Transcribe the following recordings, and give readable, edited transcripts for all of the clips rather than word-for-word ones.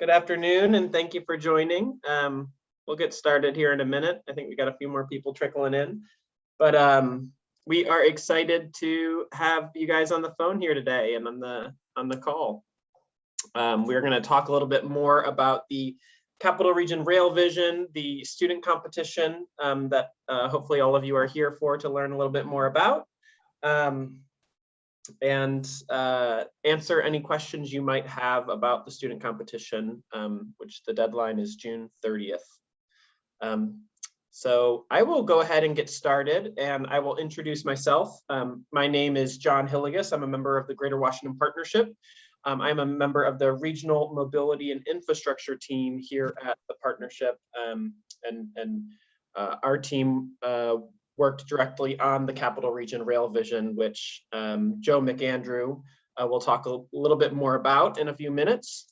Good afternoon, and thank you for joining. We'll get started here in a minute. I think we got a few more people trickling in, but we are excited to have you guys on the phone here today and on the call. We're going to talk a little bit more about the Capital Region Rail Vision, the student competition that hopefully all of you are here for to learn a little bit more about. And answer any questions you might have about the student competition, which the deadline is June 30th. So I will go ahead and get started, and I will introduce myself. My name is John Hilligus. I'm a member of the Greater Washington Partnership. I'm a member of the Regional Mobility and Infrastructure team here at the partnership, and our team worked directly on the Capital Region Rail Vision, which Joe McAndrew will talk a little bit more about in a few minutes.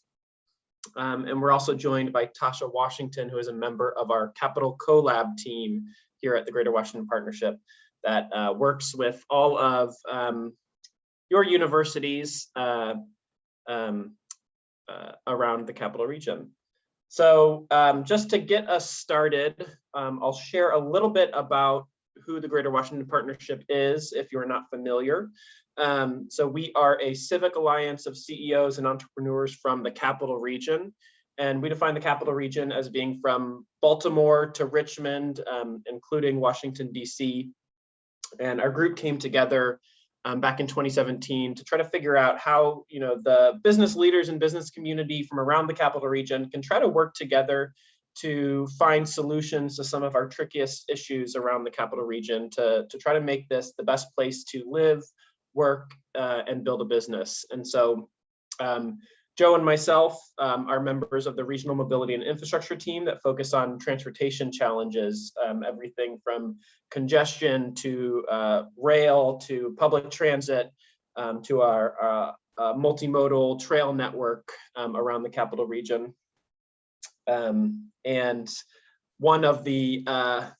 And we're also joined by Tasha Washington, who is a member of our Capital CoLAB team here at the Greater Washington Partnership that works with all of your universities around the Capital Region. So just to get us started, I'll share a little bit about who the Greater Washington Partnership is, if you're not familiar. So we are a civic alliance of CEOs and entrepreneurs from the Capital Region. And we define the Capital Region as being from Baltimore to Richmond, including Washington, DC. And our group came together back in 2017 to try to figure out how the business leaders and business community from around the Capital Region can try to work together to find solutions to some of our trickiest issues around the Capital Region to try to make this the best place to live, work, and build a business. And so Joe and myself are members of the Regional Mobility and Infrastructure team that focus on transportation challenges, everything from congestion to rail to public transit to our multimodal trail network around the Capital Region. And one of the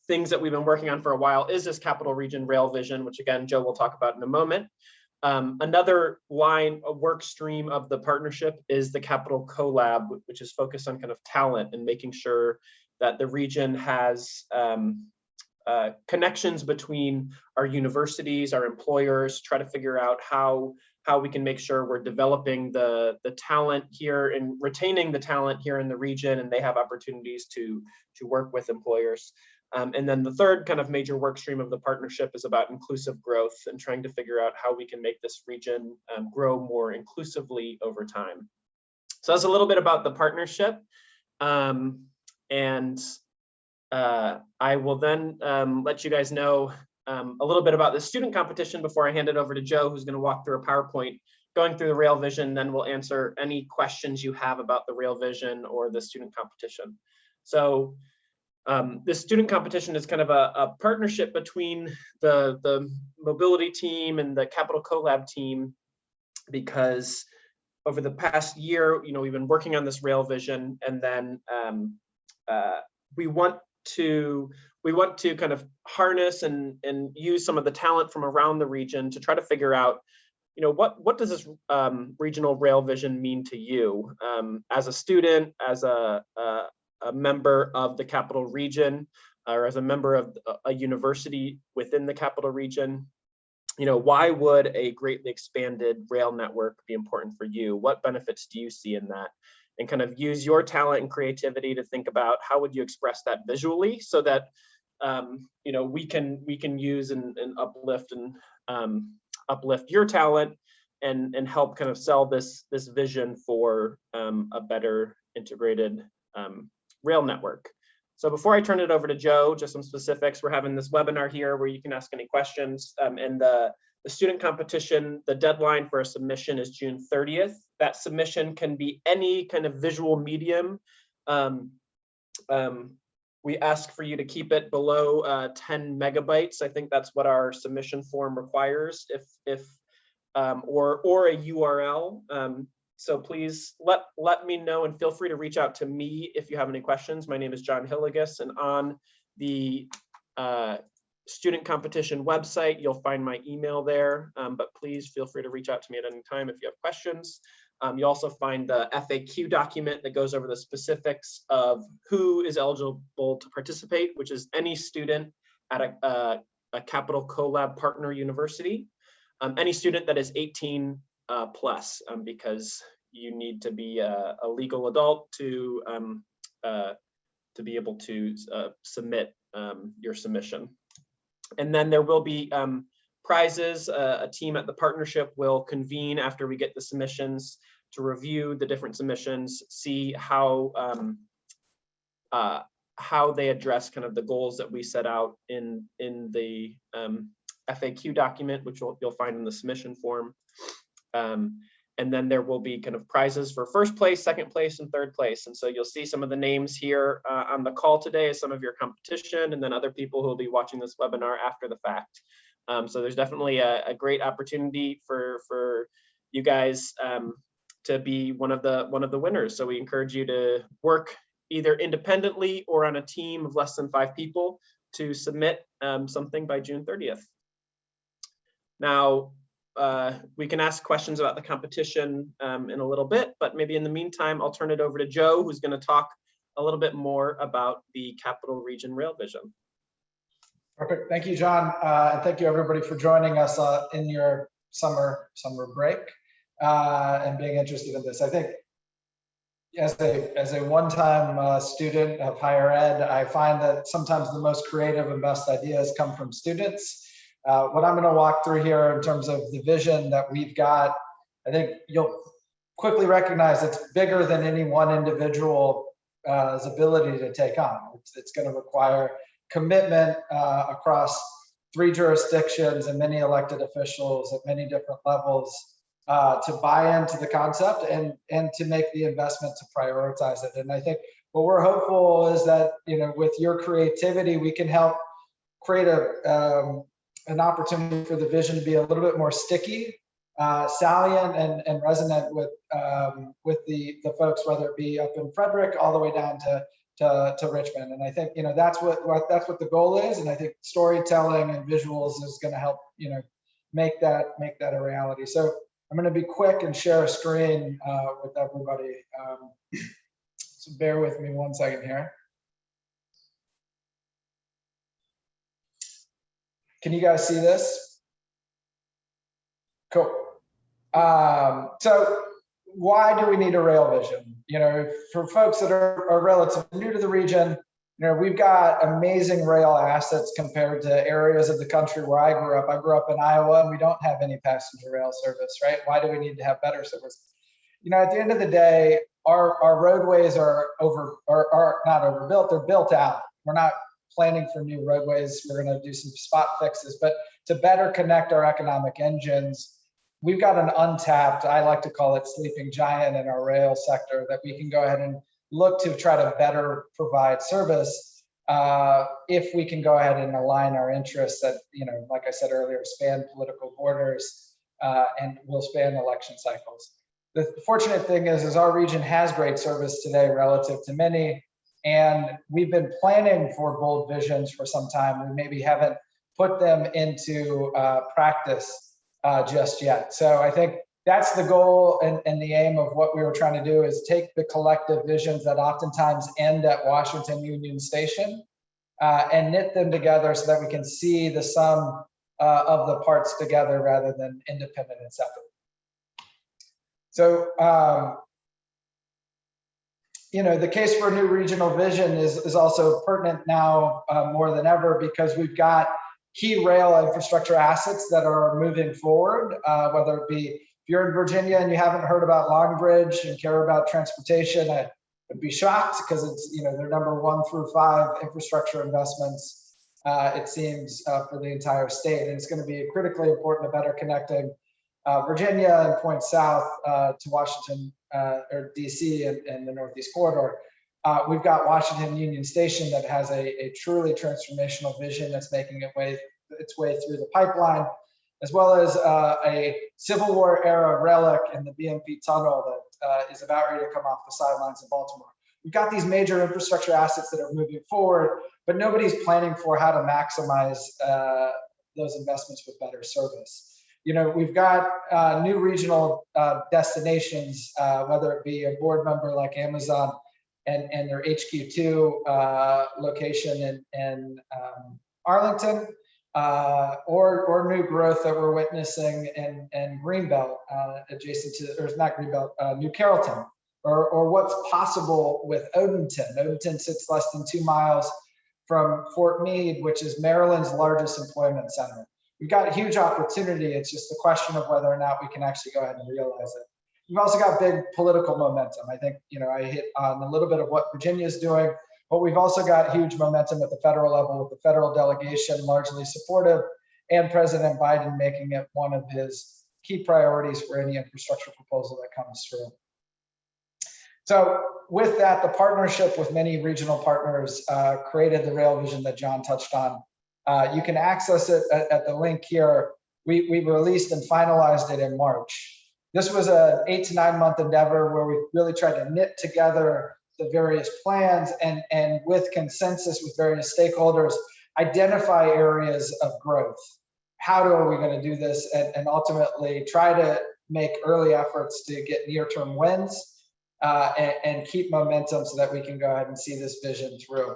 things that we've been working on for a while is this Capital Region Rail Vision, which again, Joe will talk about in a moment. Another line, a work stream of the partnership is the Capital CoLAB, which is focused on kind of talent and making sure that the region has connections between our universities, our employers, try to figure out how we can make sure we're developing the talent here and retaining the talent here in the region, and they have opportunities to work with employers. And then the third kind of major work stream of the partnership is about inclusive growth and trying to figure out how we can make this region grow more inclusively over time. So that's a little bit about the partnership. And I will then let you guys know a little bit about the student competition before I hand it over to Joe, who's going to walk through a PowerPoint going through the Rail Vision. Then we'll answer any questions you have about the Rail Vision or the student competition. So the student competition is kind of a partnership between the mobility team and the Capital CoLAB team, because over the past year, we've been working on this Rail Vision, and then we want to kind of harness and use some of the talent from around the region to try to figure out, what does this regional rail vision mean to you as a student, as a member of the Capital Region, or as a member of a university within the Capital Region? Why would a greatly expanded rail network be important for you? What benefits do you see in that? And kind of use your talent and creativity to think about how would you express that visually, so that we can use and uplift uplift your talent and help kind of sell this vision for a better integrated rail network. So before I turn it over to Joe, just some specifics. We're having this webinar here where you can ask any questions. And the student competition, the deadline for a submission is June 30th. That submission can be any kind of visual medium. We ask for you to keep it below 10 megabytes. I think that's what our submission form requires, or a URL. So please let me know, and feel free to reach out to me if you have any questions. My name is John Hilligus, and on the student competition website, you'll find my email there, but please feel free to reach out to me at any time if you have questions. You also find the FAQ document that goes over the specifics of who is eligible to participate, which is any student at a Capital CoLAB partner university, any student that is 18 plus, because you need to be a legal adult to be able to submit your submission. And then there will be prizes. A team at the partnership will convene after we get the submissions to review the different submissions, see how they address kind of the goals that we set out in the FAQ document, which you'll find in the submission form. And then there will be kind of prizes for first place, second place, and third place. And so you'll see some of the names here on the call today as some of your competition, and then other people who will be watching this webinar after the fact. So there's definitely a great opportunity for you guys to be one of the winners. So we encourage you to work either independently or on a team of less than 5 people to submit something by June 30th. Now, we can ask questions about the competition in a little bit, but maybe in the meantime, I'll turn it over to Joe, who's going to talk a little bit more about the Capital Region Rail Vision. Perfect. Thank you, John. And thank you, everybody, for joining us in your summer break and being interested in this. I think as a one-time student of higher ed, I find that sometimes the most creative and best ideas come from students. What I'm going to walk through here in terms of the vision that we've got, I think you'll quickly recognize it's bigger than any one individual's ability to take on. It's going to require commitment across 3 jurisdictions and many elected officials at many different levels to buy into the concept and to make the investment to prioritize it. And I think what we're hopeful is that, with your creativity, we can help create an opportunity for the vision to be a little bit more sticky, salient, and resonant with the folks, whether it be up in Frederick all the way down to Richmond. And I think that's what the goal is. And I think storytelling and visuals is going to help make that a reality. So I'm going to be quick and share a screen with everybody. So bear with me one second here. Can you guys see this? Cool. So why do we need a rail vision? For folks that are relatively new to the region, we've got amazing rail assets compared to areas of the country where I grew up. I grew up in Iowa, and we don't have any passenger rail service, right? Why do we need to have better service? At the end of the day, our roadways are not overbuilt, they're built out. We're not planning for new roadways. We're going to do some spot fixes, but to better connect our economic engines, we've got an untapped, I like to call it sleeping giant in our rail sector that we can go ahead and look to try to better provide service if we can go ahead and align our interests that, like I said earlier, span political borders and will span election cycles. The fortunate thing is our region has great service today relative to many. And we've been planning for bold visions for some time. We maybe haven't put them into practice just yet. So I think that's the goal and the aim of what we were trying to do is take the collective visions that oftentimes end at Washington Union Station and knit them together so that we can see the sum of the parts together rather than independent and separate. So, the case for a new regional vision is also pertinent now more than ever because we've got key rail infrastructure assets that are moving forward, whether it be if you're in Virginia and you haven't heard about Long Bridge and care about transportation, I would be shocked because it's, their number 1 through 5 infrastructure investments, it seems, for the entire state. And it's going to be critically important to better connecting Virginia and points south to Washington or DC and the Northeast Corridor. We've got Washington Union Station that has a truly transformational vision that's making its way through the pipeline, as well as a Civil War era relic in the BMP tunnel that is about ready to come off the sidelines of Baltimore. We've got these major infrastructure assets that are moving forward, but nobody's planning for how to maximize those investments with better service. we've got new regional destinations, whether it be a board member like Amazon and their HQ2 location in Arlington, or new growth that we're witnessing in Greenbelt, adjacent to, or not Greenbelt, New Carrollton, or what's possible with Odenton. Odenton sits less than 2 miles from Fort Meade, which is Maryland's largest employment center. We've got huge opportunity. It's just the question of whether or not we can actually go ahead and realize it. We've also got big political momentum. I think, I hit on a little bit of what Virginia is doing, but we've also got huge momentum at the federal level with the federal delegation largely supportive, and President Biden making it one of his key priorities for any infrastructure proposal that comes through. So with that, the partnership with many regional partners created the rail vision that John touched on. You can access it at the link here. We released and finalized it in March. This was an 8 to 9 month endeavor where we really tried to knit together the various plans and with consensus with various stakeholders, identify areas of growth. How are we going to do this, and ultimately try to make early efforts to get near-term wins and keep momentum so that we can go ahead and see this vision through.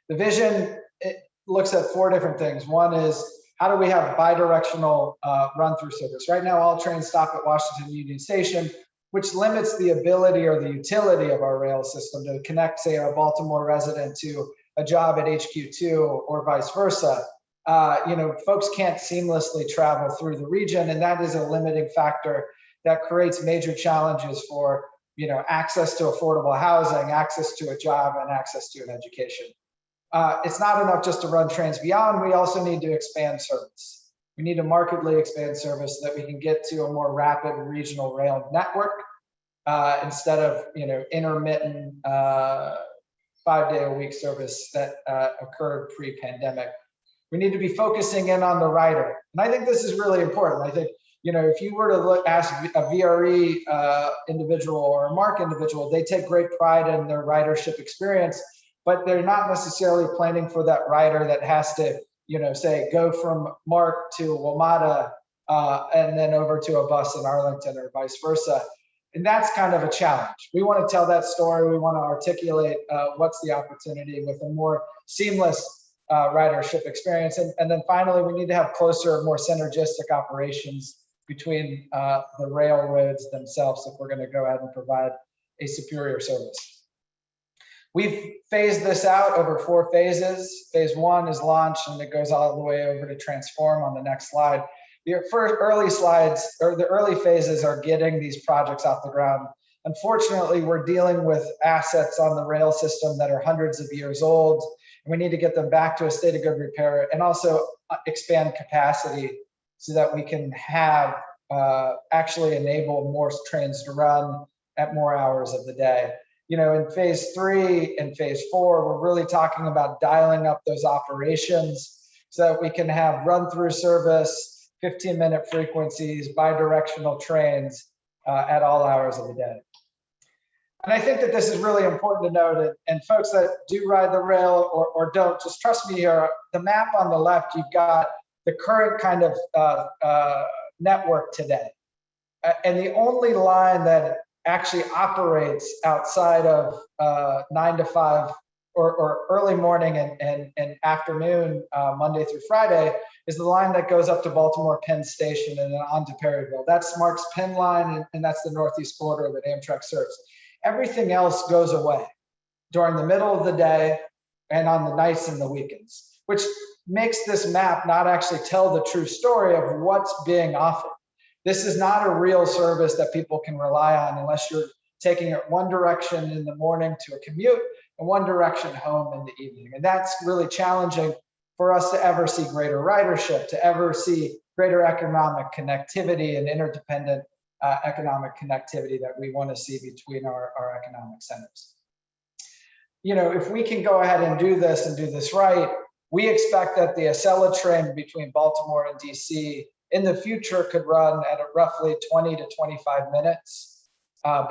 The vision, it looks at 4 different things. One is, how do we have bidirectional run-through service? Right now, all trains stop at Washington Union Station, which limits the ability or the utility of our rail system to connect, say, a Baltimore resident to a job at HQ2 or vice versa. Folks can't seamlessly travel through the region, and that is a limiting factor that creates major challenges for access to affordable housing, access to a job, and access to an education. It's not enough just to run trains beyond. We also need to expand service. We need to markedly expand service so that we can get to a more rapid regional rail network instead of intermittent 5-day-a-week service that occurred pre-pandemic. We need to be focusing in on the rider, and I think this is really important. I think if you were to ask a VRE individual or a MARC individual, they take great pride in their ridership experience, but they're not necessarily planning for that rider that has to, say, go from MARC to WMATA and then over to a bus in Arlington or vice versa. And that's kind of a challenge. We want to tell that story. We want to articulate what's the opportunity with a more seamless ridership experience. And then finally, we need to have closer, more synergistic operations between the railroads themselves if we're going to go ahead and provide a superior service. We've phased this out over 4 phases. Phase 1 is launch, and it goes all the way over to transform on the next slide. The first early slides, or the early phases, are getting these projects off the ground. Unfortunately, we're dealing with assets on the rail system that are hundreds of years old, and we need to get them back to a state of good repair and also expand capacity so that we can have actually enable more trains to run at more hours of the day. In phase 3 and phase 4, we're really talking about dialing up those operations so that we can have run-through service, 15-minute frequencies, bi-directional trains at all hours of the day. And I think that this is really important to note, and folks that do ride the rail or don't, just trust me here. The map on the left, you've got the current kind of network today. And the only line that actually operates outside of 9 to 5 or early morning and afternoon, Monday through Friday, is the line that goes up to Baltimore Penn Station and then on to Perryville. That's Mark's Penn line, and that's the Northeast corridor that Amtrak serves. Everything else goes away during the middle of the day and on the nights and the weekends, which makes this map not actually tell the true story of what's being offered. This is not a real service that people can rely on unless you're taking it one direction in the morning to a commute and one direction home in the evening. And that's really challenging for us to ever see greater ridership, to ever see greater economic connectivity and interdependent economic connectivity that we want to see between our economic centers. If we can go ahead and do this right, we expect that the Acela train between Baltimore and DC in the future could run at a roughly 20 to 25 minutes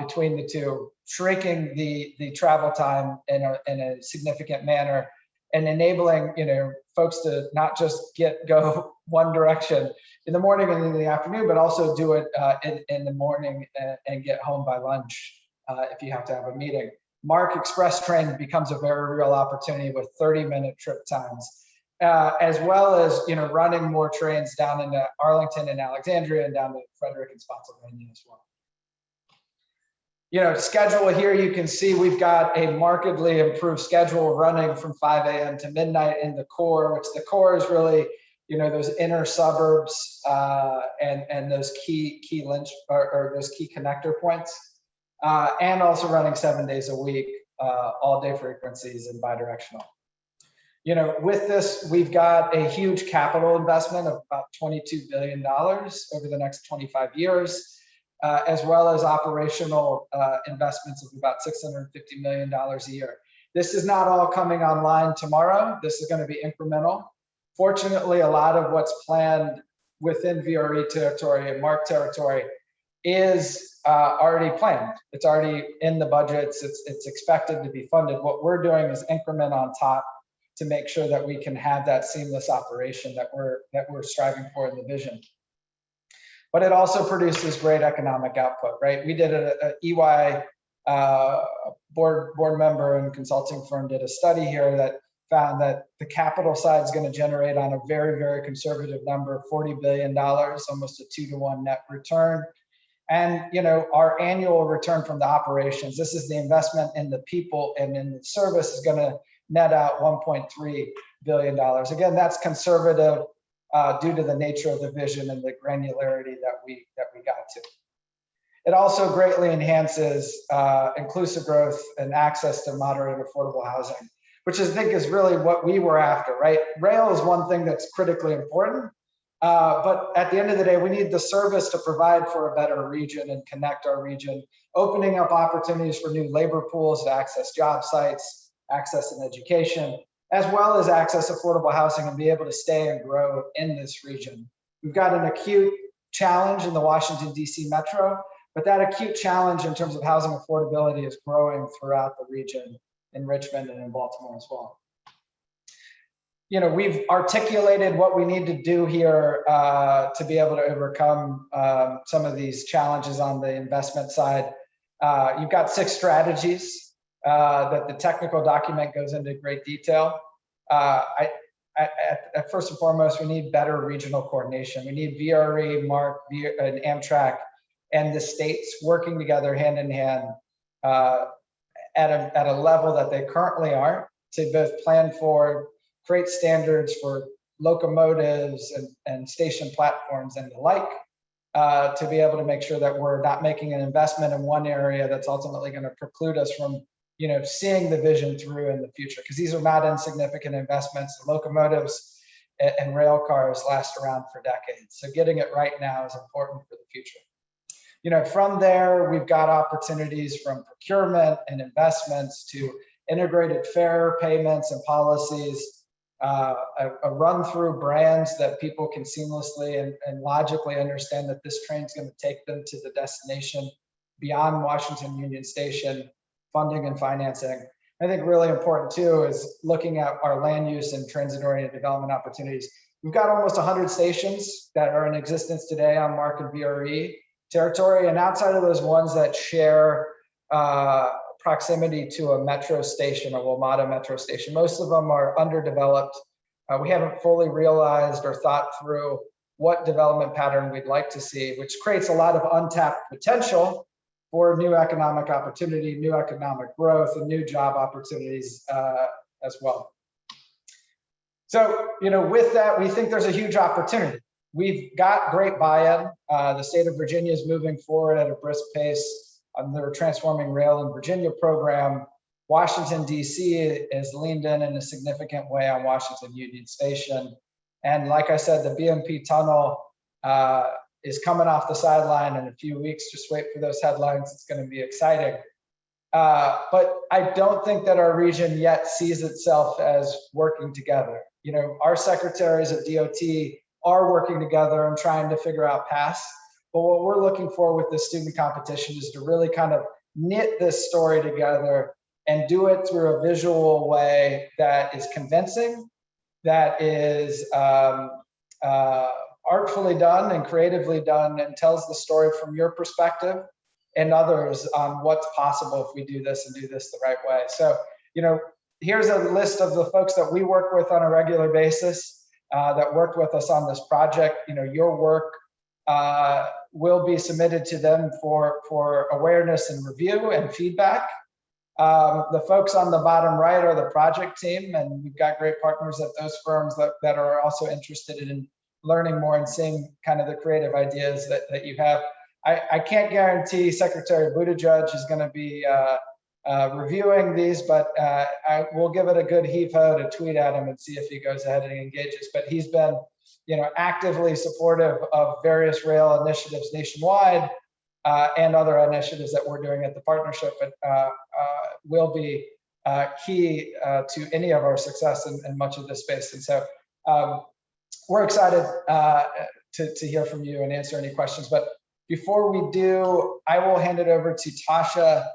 between the two, shrinking the travel time in a significant manner and enabling folks to not just go one direction in the morning and in the afternoon, but also do it in the morning and get home by lunch if you have to have a meeting. MARC Express Train becomes a very real opportunity with 30-minute trip times, as well as running more trains down into Arlington and Alexandria and down to Frederick and Spotsylvania as well. Schedule here, you can see we've got a markedly improved schedule running from 5 a.m. to midnight in the core, which the core is really, those inner suburbs and those key linch or those key connector points, and also running 7 days a week, all day frequencies and bidirectional. With this, we've got a huge capital investment of about $22 billion over the next 25 years. As well as operational investments of about $650 million a year. This is not all coming online tomorrow. This is going to be incremental. Fortunately, a lot of what's planned within VRE territory and MARC territory is already planned. It's already in the budgets. It's expected to be funded. What we're doing is increment on top to make sure that we can have that seamless operation that we're striving for in the vision. But it also produces great economic output, right? We did a EY board member and consulting firm did a study here that found that the capital side is going to generate, on a very, very conservative number, $40 billion, almost a 2-to-1 net return. And our annual return from the operations, this is the investment in the people and in the service, is going to net out $1.3 billion. Again, that's conservative. Due to the nature of the vision and the granularity that we got to. It also greatly enhances inclusive growth and access to moderate and affordable housing, which I think is really what we were after, right? Rail is one thing that's critically important, but at the end of the day, we need the service to provide for a better region and connect our region, opening up opportunities for new labor pools to access job sites, access and education, as well as access affordable housing and be able to stay and grow in this region. We've got an acute challenge in the Washington, D.C. metro, but that acute challenge in terms of housing affordability is growing throughout the region in Richmond and in Baltimore as well. We've articulated what we need to do here to be able to overcome some of these challenges on the investment side. You've got 6 strategies that the technical document goes into great detail. First and foremost, we need better regional coordination. We need VRE, MARC, and Amtrak, and the states working together hand in hand at a level that they currently aren't, to both plan for, create standards for locomotives and station platforms and the like, to be able to make sure that we're not making an investment in one area that's ultimately going to preclude us from seeing the vision through in the future, because these are not insignificant investments. The locomotives and rail cars last around for decades. So getting it right now is important for the future. From there, we've got opportunities from procurement and investments to integrated fare payments and policies, a run through brands that people can seamlessly and logically understand that this train is going to take them to the destination beyond Washington Union Station. Funding and financing. I think really important too is looking at our land use and transit-oriented development opportunities. We've got almost 100 stations that are in existence today on MARC and VRE territory, and outside of those ones that share proximity to a metro station, a WMATA metro station, most of them are underdeveloped. We haven't fully realized or thought through what development pattern we'd like to see, which creates a lot of untapped potential for new economic opportunity, new economic growth, and new job opportunities as well. So, with that, we think there's a huge opportunity. We've got great buy-in. The state of Virginia is moving forward at a brisk pace on their Transforming Rail in Virginia program. Washington, D.C. is leaned in a significant way on Washington Union Station. And like I said, the BMP tunnel is coming off the sideline in a few weeks. Just wait for those headlines. It's going to be exciting. But I don't think that our region yet sees itself as working together. Our secretaries of DOT are working together and trying to figure out paths. But what we're looking for with this student competition is to really kind of knit this story together and do it through a visual way that is convincing, that is artfully done and creatively done and tells the story from your perspective and others on what's possible if we do this and do this the right way. So, here's a list of the folks that we work with on a regular basis that worked with us on this project. Your work will be submitted to them for awareness and review and feedback. The folks on the bottom right are the project team, and we've got great partners at those firms that are also interested in learning more and seeing kind of the creative ideas that you have. I can't guarantee Secretary Buttigieg is going to be reviewing these, but I will give it a good heave-ho to tweet at him and see if he goes ahead and engages. But he's been, actively supportive of various rail initiatives nationwide and other initiatives that we're doing at the partnership, but will be key to any of our success in much of this space. And so we're excited to hear from you and answer any questions. But before we do, I will hand it over to Tasha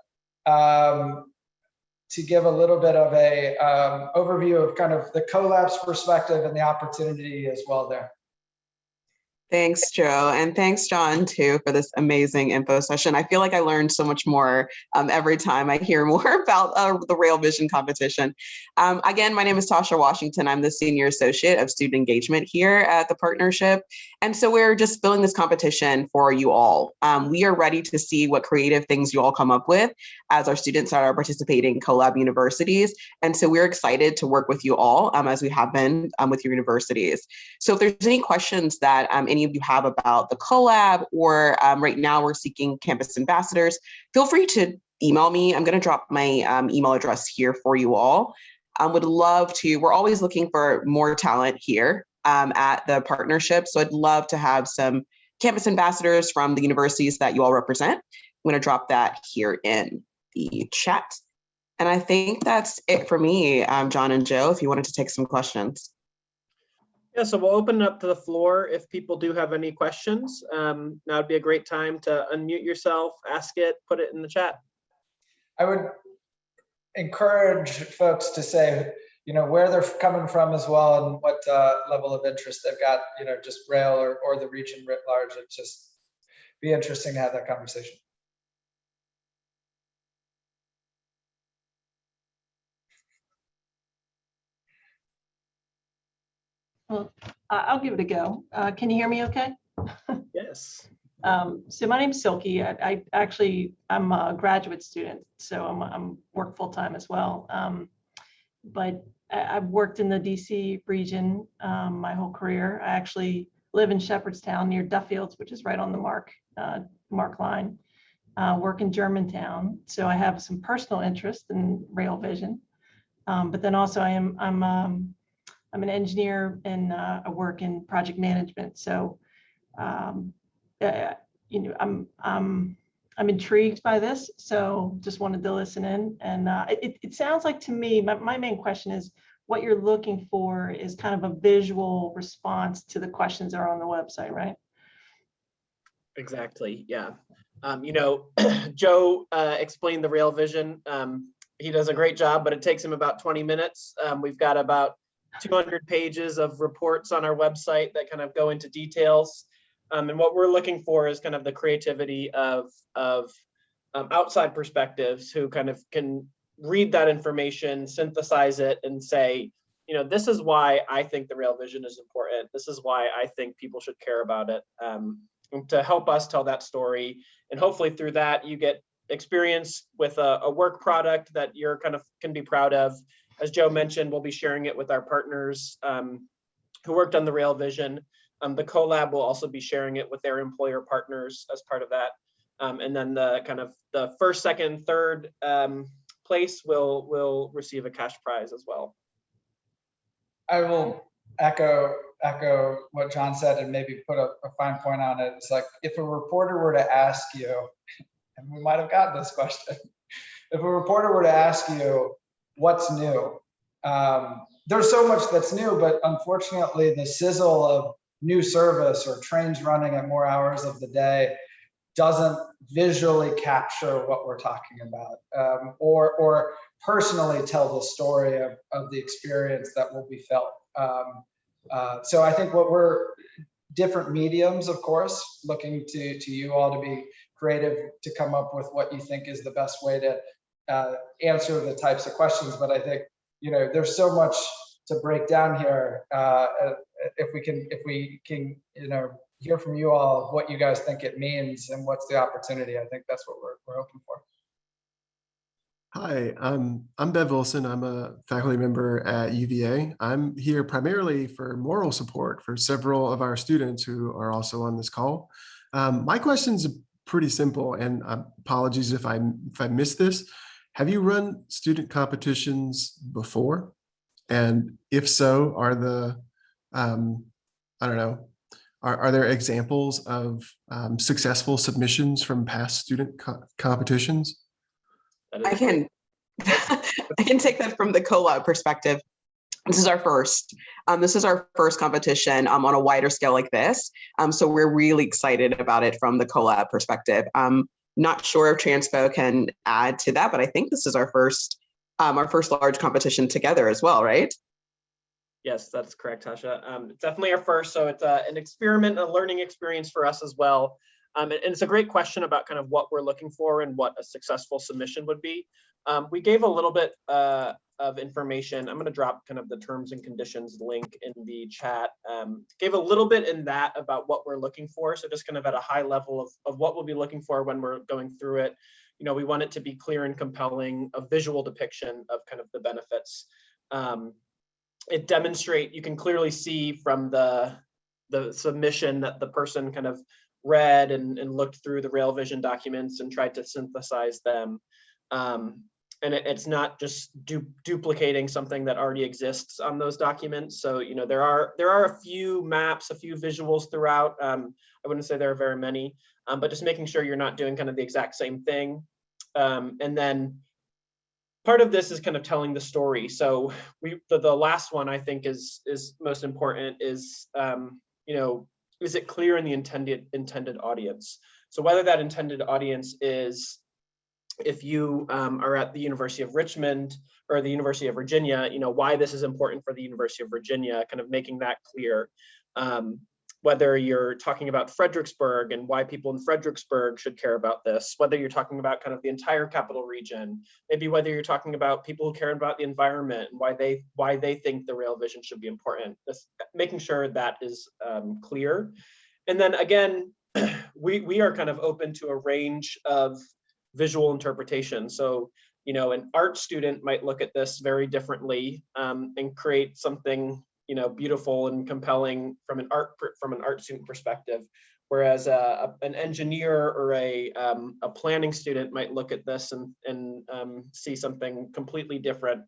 to give a little bit of a overview of kind of the CoLAB's perspective and the opportunity as well there. Thanks, Joe. And thanks, John, too, for this amazing info session. I feel like I learned so much more every time I hear more about the Rail Vision competition. Again, my name is Tasha Washington. I'm the Senior Associate of Student Engagement here at the partnership. And so we're just filling this competition for you all. We are ready to see what creative things you all come up with as our students are participating CoLAB universities. And so we're excited to work with you all as we have been with your universities. So if there's any questions that any of you have about the CoLAB, or right now we're seeking campus ambassadors, feel free to email me. I'm going to drop my email address here for you all. Would love to, we're always looking for more talent here at the partnership. So I'd love to have some campus ambassadors from the universities that you all represent. I'm going to drop that here in the chat. And I think that's it for me, John and Joe, if you wanted to take some questions. Yeah, so we'll open it up to the floor if people do have any questions. Now would be a great time to unmute yourself, ask it, put it in the chat. I would encourage folks to say, where they're coming from as well and what level of interest they've got, just rail or the region writ large. It'd just be interesting to have that conversation. Well, I'll give it a go. Can you hear me okay? Yes. So my name is Silky. I'm a graduate student, so I'm work full-time as well. But I've worked in the DC region my whole career. I actually live in Shepherdstown near Duffields, which is right on the Mark line. Work in Germantown, so I have some personal interest in rail vision. But then also I'm an engineer and I work in project management. So, I'm intrigued by this. So just wanted to listen in. And it sounds like to me, my main question is what you're looking for is kind of a visual response to the questions that are on the website, right? Exactly. Yeah. Joe explained the Rail Vision. He does a great job, but it takes him about 20 minutes. We've got about 200 pages of reports on our website that kind of go into details. And what we're looking for is kind of the creativity of outside perspectives who kind of can read that information, synthesize it, and say, this is why I think the Rail Vision is important. This is why I think people should care about it. To help us tell that story. And hopefully through that, you get experience with a work product that you're kind of can be proud of. As Joe mentioned, we'll be sharing it with our partners who worked on the Rail Vision. The CoLAB will also be sharing it with their employer partners as part of that. And then the kind of the first, second, third place will receive a cash prize as well. I will echo what John said and maybe put a fine point on it. It's like if a reporter were to ask you, and we might have gotten this question, if a reporter were to ask you, what's new? There's so much that's new, but unfortunately the sizzle of new service or trains running at more hours of the day doesn't visually capture what we're talking about or personally tell the story of the experience that will be felt. So I think what we're different mediums, of course, looking to you all to be creative to come up with what you think is the best way to answer the types of questions. But I think, there's so much to break down here. If we can, hear from you all what you guys think it means and what's the opportunity, I think that's what we're hoping for. Hi, I'm Bev Wilson. I'm a faculty member at UVA. I'm here primarily for moral support for several of our students who are also on this call. My question's pretty simple, and apologies if I missed this. Have you run student competitions before? And if so, are are there examples of successful submissions from past student competitions? I can take that from the CoLAB perspective. This is our first. This is our first competition on a wider scale like this. So we're really excited about it from the CoLAB perspective. Not sure if Transpo can add to that, but I think this is our first large competition together as well, right? Yes, that's correct, Tasha. It's definitely our first, so it's an experiment, a learning experience for us as well. And it's a great question about kind of what we're looking for and what a successful submission would be. We gave a little bit of information. I'm going to drop kind of the terms and conditions link in the chat. Gave a little bit in that about what we're looking for. So just kind of at a high level of what we'll be looking for when we're going through it. We want it to be clear and compelling, a visual depiction of kind of the benefits. It demonstrate, you can clearly see from the submission that the person kind of read and looked through the Rail Vision documents and tried to synthesize them. And it's not just duplicating something that already exists on those documents. So, there are a few maps, a few visuals throughout. I wouldn't say there are very many, but just making sure you're not doing kind of the exact same thing. And then part of this is kind of telling the story. So the last one I think is most important is, is it clear in the intended audience? So whether that intended audience is, if you are at the University of Richmond or the University of Virginia, why this is important for the University of Virginia, kind of making that clear. Whether you're talking about Fredericksburg and why people in Fredericksburg should care about this, whether you're talking about kind of the entire capital region, maybe whether you're talking about people who care about the environment and why they think the Rail Vision should be important. Just making sure that is clear. And then again, we are kind of open to a range of visual interpretation. So, an art student might look at this very differently and create something beautiful and compelling from an art student perspective, whereas an engineer or a planning student might look at this and see something completely different.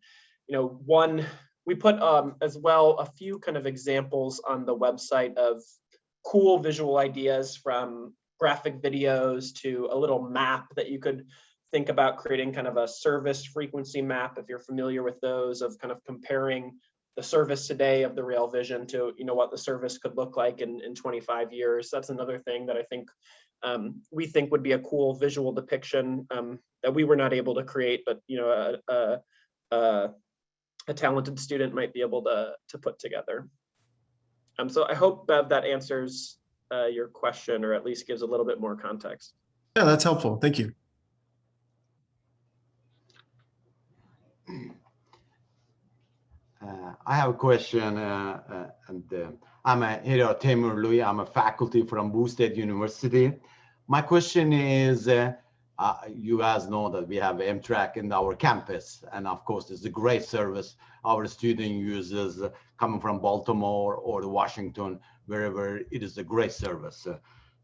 We put as well a few kind of examples on the website of cool visual ideas, from graphic videos to a little map that you could think about creating, kind of a service frequency map, if you're familiar with those, of kind of comparing the service today of the Rail Vision to what the service could look like in 25 years. That's another thing that I think we think would be a cool visual depiction that we were not able to create, but a talented student might be able to put together. So I hope that answers your question, or at least gives a little bit more context. Yeah, that's helpful. Thank you. I have a question, I'm here at Taimur Louis. I'm a faculty from Boo State University. My question is, you guys know that we have Amtrak in our campus, and of course, it's a great service our student uses coming from Baltimore or Washington, wherever. It is a great service.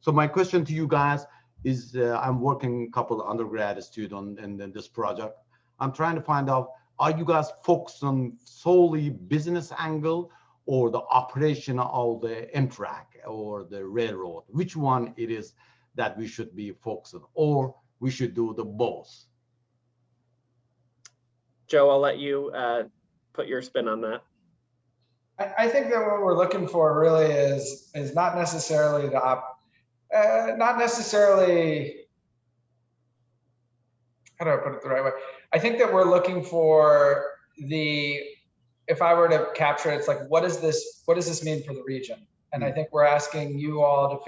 So my question to you guys is, I'm working a couple of undergrad students in this project. I'm trying to find out, are you guys focused on solely business angle or the operation of the Amtrak or the railroad? Which one it is that we should be focused on, or we should do the both? Joe, I'll let you put your spin on that. I think that what we're looking for really is not necessarily how do I put it the right way? I think that we're looking for the if I were to capture it, it's like, what does this mean for the region? And I think we're asking you all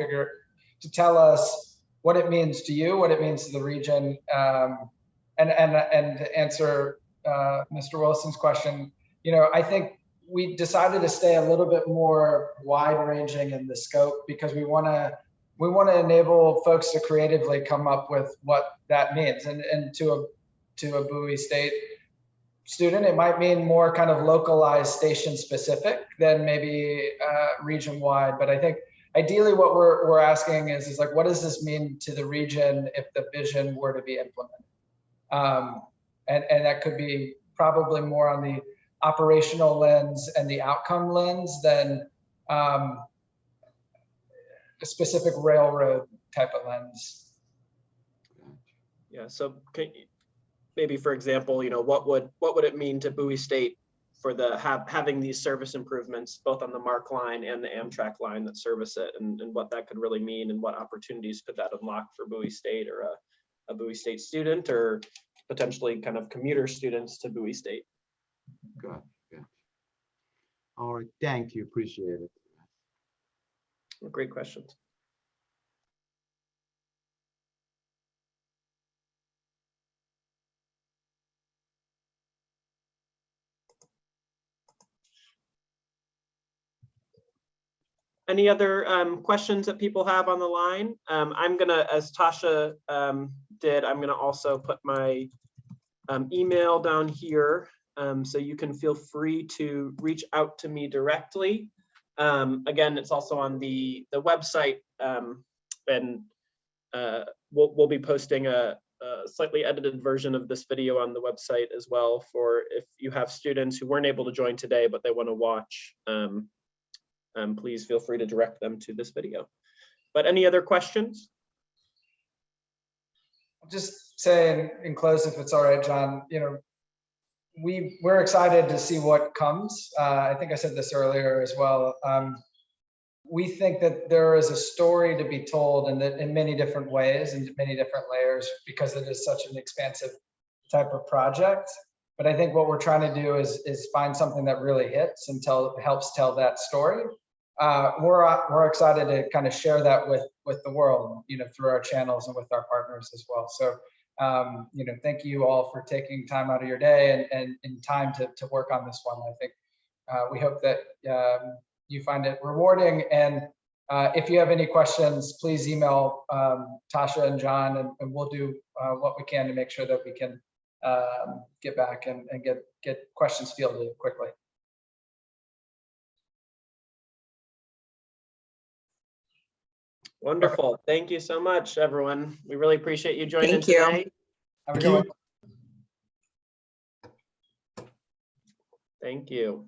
to tell us what it means to you, what it means to the region, and to answer Mr. Wilson's question. I think we decided to stay a little bit more wide-ranging in the scope because we want to enable folks to creatively come up with what that means. And to a Bowie State student, it might mean more kind of localized station specific than maybe region-wide. But I think ideally what we're asking is like, what does this mean to the region if the vision were to be implemented? And that could be probably more on the operational lens and the outcome lens than a specific railroad type of lens. Yeah, so maybe, for example, what would it mean to Bowie State for having these service improvements both on the MARC line and the Amtrak line that service it, and what that could really mean, and what opportunities could that unlock for Bowie State or a Bowie State student, or potentially kind of commuter students to Bowie State. Good. All right, thank you, appreciate it. Great questions. Any other questions that people have on the line? I'm gonna, as Tasha did, I'm gonna also put my email down here, so you can feel free to reach out to me directly. Again, it's also on the website, and we'll be posting a slightly edited version of this video on the website as well, for if you have students who weren't able to join today but they want to watch. Please feel free to direct them to this video. But any other questions? I'll just say in close, if it's all right, John, we're excited to see what comes. I think I said this earlier as well. We think that there is a story to be told in many different ways and many different layers, because it is such an expansive type of project. But I think what we're trying to do is find something that really hits and helps tell that story. We're excited to kind of share that with the world, through our channels and with our partners as well. So, thank you all for taking time out of your day and time to work on this one. I think we hope that you find it rewarding. And if you have any questions, please email Tasha and John, and we'll do what we can to make sure that we can get back and get questions fielded quickly. Wonderful. Thank you so much, everyone. We really appreciate you joining Thank you. today. Have a good one. Thank you.